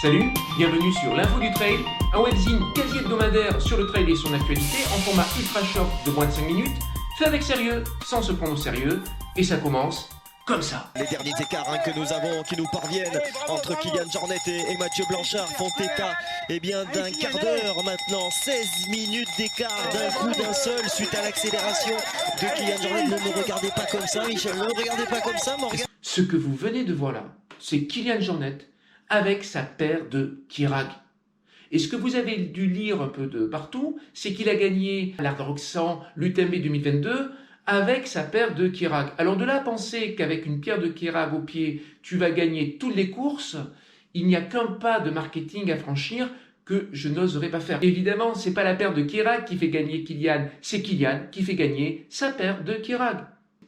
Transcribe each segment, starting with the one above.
Salut, bienvenue sur l'Info du Trail, un webzine quasi hebdomadaire sur le trail et son actualité en format ultra short de moins de 5 minutes, fait avec sérieux, sans se prendre au sérieux, et ça commence comme ça. Les derniers écarts que nous avons, qui nous parviennent entre Kilian Jornet et Mathieu Blanchard font état d'un quart d'heure maintenant, 16 minutes d'écart d'un coup d'un seul suite à l'accélération de Kilian Jornet. Ne me regardez pas comme ça, Michel, ne me regardez pas comme ça, Morgan. Ce que vous venez de voir là, c'est Kilian Jornet avec sa paire de Kirag. Et ce que vous avez dû lire un peu de partout, c'est qu'il a gagné l'Hard 100, l'UTMB 2022 avec sa paire de Kirag. Alors de là à penser qu'avec une paire de Kirag au pied, tu vas gagner toutes les courses, il n'y a qu'un pas de marketing à franchir que je n'oserais pas faire. Évidemment, c'est pas la paire de Kirag qui fait gagner Kilian, c'est Kilian qui fait gagner sa paire de Kirag.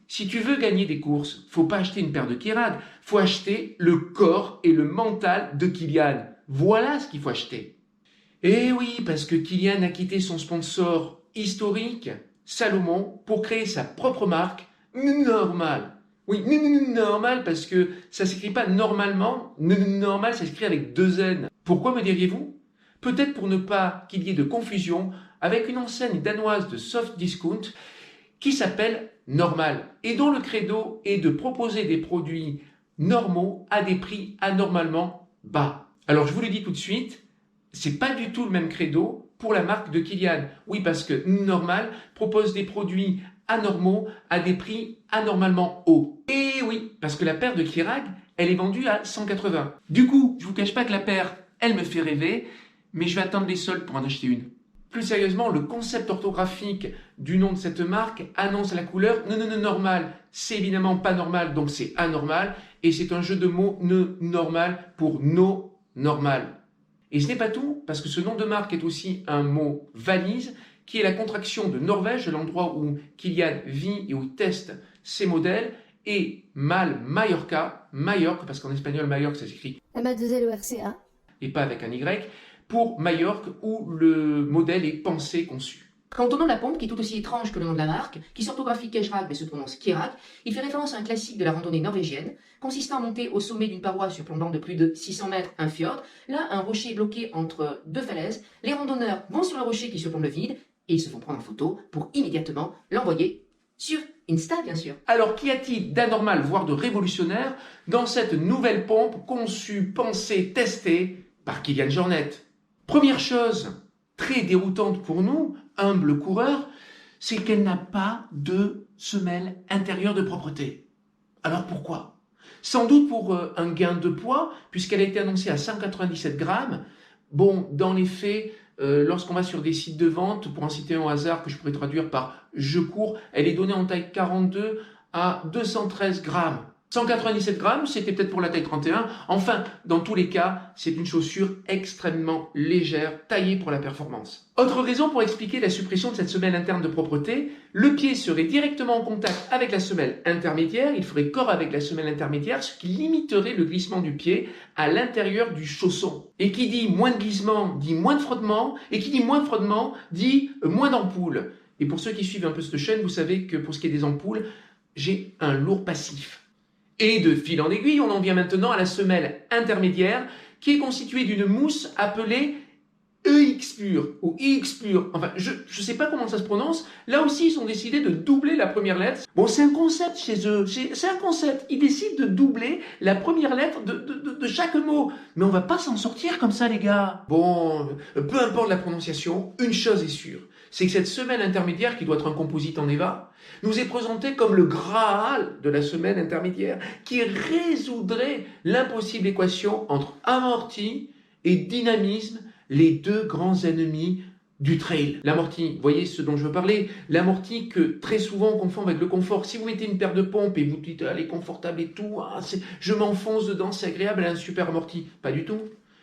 Si tu veux gagner des courses, faut pas acheter une paire de Kirag, faut acheter le corps et le mental de Kilian. Voilà ce qu'il faut acheter. Et oui, parce que Kilian a quitté son sponsor historique, Salomon, pour créer sa propre marque, Normal. Oui, normal parce que ça s'écrit pas normalement, normal ça s'écrit avec 2 N. Pourquoi me diriez-vous? Peut-être pour ne pas qu'il y ait de confusion avec une enseigne danoise de soft discount qui s'appelle Normal et dont le credo est de proposer des produits normaux à des prix anormalement bas. Alors je vous le dis tout de suite, c'est pas du tout le même credo pour la marque de Kilian. Oui, parce que Normal propose des produits anormaux à des prix anormalement hauts. Et oui, parce que la paire de Kirag, elle est vendue à 180. Du coup, je vous cache pas que la paire, elle me fait rêver, mais je vais attendre les soldes pour en acheter une. Plus sérieusement, le concept orthographique du nom de cette marque annonce la couleur normal. C'est évidemment pas normal, donc c'est anormal. Et c'est un jeu de mots normal pour no normal. Et ce n'est pas tout, parce que ce nom de marque est aussi un mot valise, qui est la contraction de Norvège, l'endroit où Kilian vit et où il teste ses modèles, et Mallorca, parce qu'en espagnol Majorque ça s'écrit M-A-2-L-O-R-C-A, et pas avec un Y, pour Majorque, où le modèle est pensé, conçu. Quant au nom de la pompe, qui est tout aussi étrange que le nom de la marque, qui s'orthographie Kejrag mais se prononce Kirag, il fait référence à un classique de la randonnée norvégienne, consistant à monter au sommet d'une paroi surplombant de plus de 600 mètres un fjord. Là, un rocher est bloqué entre 2 falaises. Les randonneurs vont sur le rocher qui surplombe le vide et ils se font prendre en photo pour immédiatement l'envoyer sur Insta, bien sûr. Alors, qu'y a-t-il d'anormal, voire de révolutionnaire, dans cette nouvelle pompe conçue, pensée, testée par Kilian Jornet? Première chose très déroutante pour nous, humbles coureurs, c'est qu'elle n'a pas de semelle intérieure de propreté. Alors pourquoi? Sans doute pour un gain de poids, puisqu'elle a été annoncée à 197 grammes. Bon, dans les faits, lorsqu'on va sur des sites de vente, pour en citer un au hasard que je pourrais traduire par « je cours », elle est donnée en taille 42 à 213 grammes. 197 grammes, c'était peut-être pour la taille 31. Enfin, dans tous les cas, c'est une chaussure extrêmement légère, taillée pour la performance. Autre raison pour expliquer la suppression de cette semelle interne de propreté, le pied serait directement en contact avec la semelle intermédiaire, il ferait corps avec la semelle intermédiaire, ce qui limiterait le glissement du pied à l'intérieur du chausson. Et qui dit moins de glissement, dit moins de frottement, et qui dit moins de frottement, dit moins d'ampoules. Et pour ceux qui suivent un peu cette chaîne, vous savez que pour ce qui est des ampoules, j'ai un lourd passif. Et de fil en aiguille, on en vient maintenant à la semelle intermédiaire qui est constituée d'une mousse appelée EX Pure ou IX Pure. Enfin, je ne sais pas comment ça se prononce. Là aussi, ils ont décidé de doubler la première lettre. Bon, c'est un concept chez eux. C'est un concept. Ils décident de doubler la première lettre de chaque mot. Mais on va pas s'en sortir comme ça, les gars. Bon, peu importe la prononciation, une chose est sûre. C'est que cette semelle intermédiaire, qui doit être un composite en EVA, nous est présentée comme le Graal de la semelle intermédiaire, qui résoudrait l'impossible équation entre amorti et dynamisme, les 2 grands ennemis du trail. L'amorti, vous voyez ce dont je veux parler, l'amorti que très souvent on confond avec le confort. Si vous mettez une paire de pompes et vous dites elle est confortable et tout, je m'enfonce dedans, c'est agréable, elle a un super amorti. Pas du tout,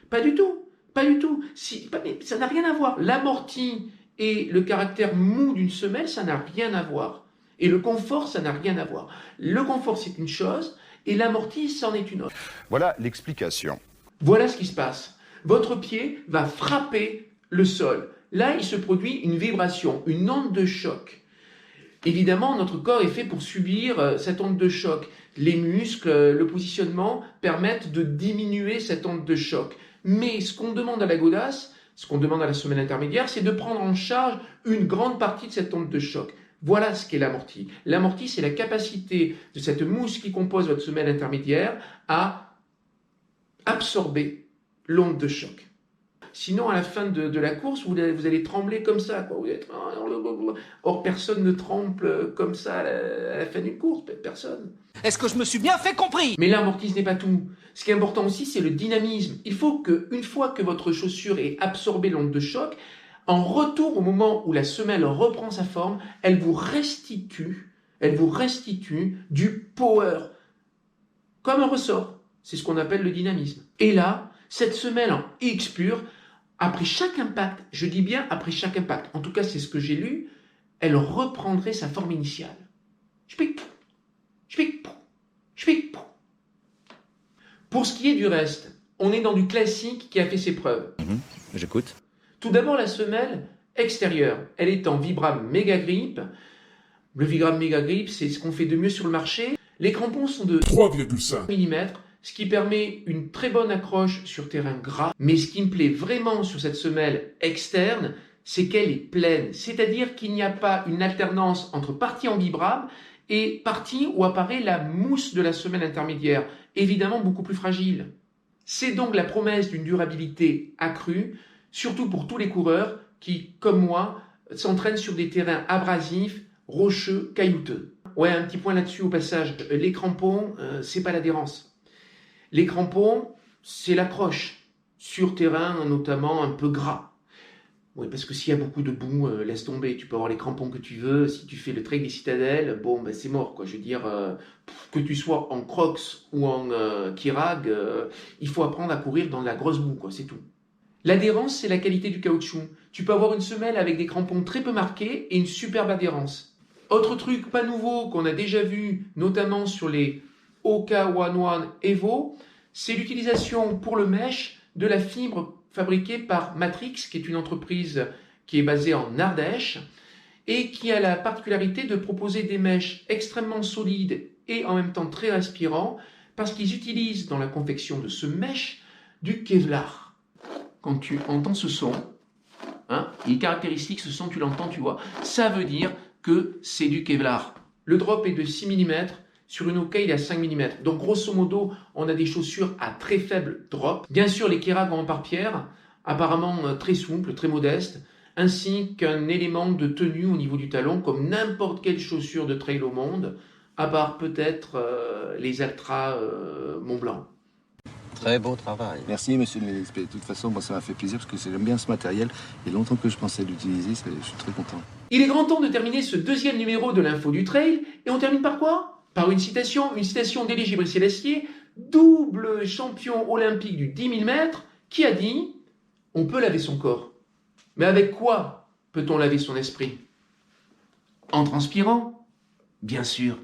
pas du tout, pas du tout. Ça n'a rien à voir. L'amorti et le caractère mou d'une semelle, ça n'a rien à voir. Et le confort, ça n'a rien à voir. Le confort, c'est une chose, et l'amorti, c'en est une autre. Voilà l'explication. Voilà ce qui se passe. Votre pied va frapper le sol. Là, il se produit une vibration, une onde de choc. Évidemment, notre corps est fait pour subir cette onde de choc. Les muscles, le positionnement permettent de diminuer cette onde de choc. Mais ce qu'on demande à la Godasse, ce qu'on demande à la semelle intermédiaire, c'est de prendre en charge une grande partie de cette onde de choc. Voilà ce qu'est l'amorti. L'amorti, c'est la capacité de cette mousse qui compose votre semelle intermédiaire à absorber l'onde de choc. Sinon, à la fin de la course, vous allez trembler comme ça, quoi. Vous êtes... Or, personne ne tremble comme ça à la fin d'une course, personne. Est-ce que je me suis bien fait compris? Mais l'amorti, ce n'est pas tout. Ce qui est important aussi, c'est le dynamisme. Il faut qu'une fois que votre chaussure ait absorbé l'onde de choc, en retour, au moment où la semelle reprend sa forme, elle vous restitue du power, comme un ressort. C'est ce qu'on appelle le dynamisme. Et là, cette semelle en X pur, après chaque impact, je dis bien après chaque impact, en tout cas c'est ce que j'ai lu, elle reprendrait sa forme initiale. Pour ce qui est du reste, on est dans du classique qui a fait ses preuves. J'écoute. Tout d'abord, la semelle extérieure, elle est en Vibram Mega Grip. Le Vibram Mega Grip, c'est ce qu'on fait de mieux sur le marché. Les crampons sont de 3,5 mm, ce qui permet une très bonne accroche sur terrain gras. Mais ce qui me plaît vraiment sur cette semelle externe, c'est qu'elle est pleine. C'est-à-dire qu'il n'y a pas une alternance entre partie en Vibram et partie où apparaît la mousse de la semelle intermédiaire, évidemment beaucoup plus fragile. C'est donc la promesse d'une durabilité accrue, surtout pour tous les coureurs qui, comme moi, s'entraînent sur des terrains abrasifs, rocheux, caillouteux. Ouais, un petit point là-dessus au passage. Les crampons, c'est pas l'adhérence. Les crampons, c'est l'accroche sur terrain, notamment un peu gras. Oui, parce que s'il y a beaucoup de boue, laisse tomber. Tu peux avoir les crampons que tu veux. Si tu fais le Trail des Citadelles, bon, ben c'est mort, quoi. Je veux dire, que tu sois en Crocs ou en Kirag, il faut apprendre à courir dans la grosse boue, quoi. C'est tout. L'adhérence, c'est la qualité du caoutchouc. Tu peux avoir une semelle avec des crampons très peu marqués et une superbe adhérence. Autre truc pas nouveau qu'on a déjà vu, notamment sur les Oka One One Evo, c'est l'utilisation pour le mesh de la fibre fabriquée par Matrix, qui est une entreprise qui est basée en Ardèche et qui a la particularité de proposer des mèches extrêmement solides et en même temps très respirants parce qu'ils utilisent dans la confection de ce mesh du Kevlar. Quand tu entends ce son, il est caractéristique, ce son, tu l'entends, tu vois, ça veut dire que c'est du Kevlar. Le drop est de 6 mm, sur une Oka il est à 5 mm. Donc grosso modo, on a des chaussures à très faible drop. Bien sûr, les Kirag en par-pierre, apparemment très souples, très modestes, ainsi qu'un élément de tenue au niveau du talon, comme n'importe quelle chaussure de trail au monde, à part peut-être les Altra Mont Blanc. Très beau travail. Merci monsieur le ministre. De toute façon, moi ça m'a fait plaisir parce que j'aime bien ce matériel. Il y a longtemps que je pensais l'utiliser, je suis très content. Il est grand temps de terminer ce deuxième numéro de l'info du trail. Et on termine par quoi? Par une citation d'Élie Gebrselassie, double champion olympique du 10 000 mètres, qui a dit « On peut laver son corps. Mais avec quoi peut-on laver son esprit ?» En transpirant, bien sûr.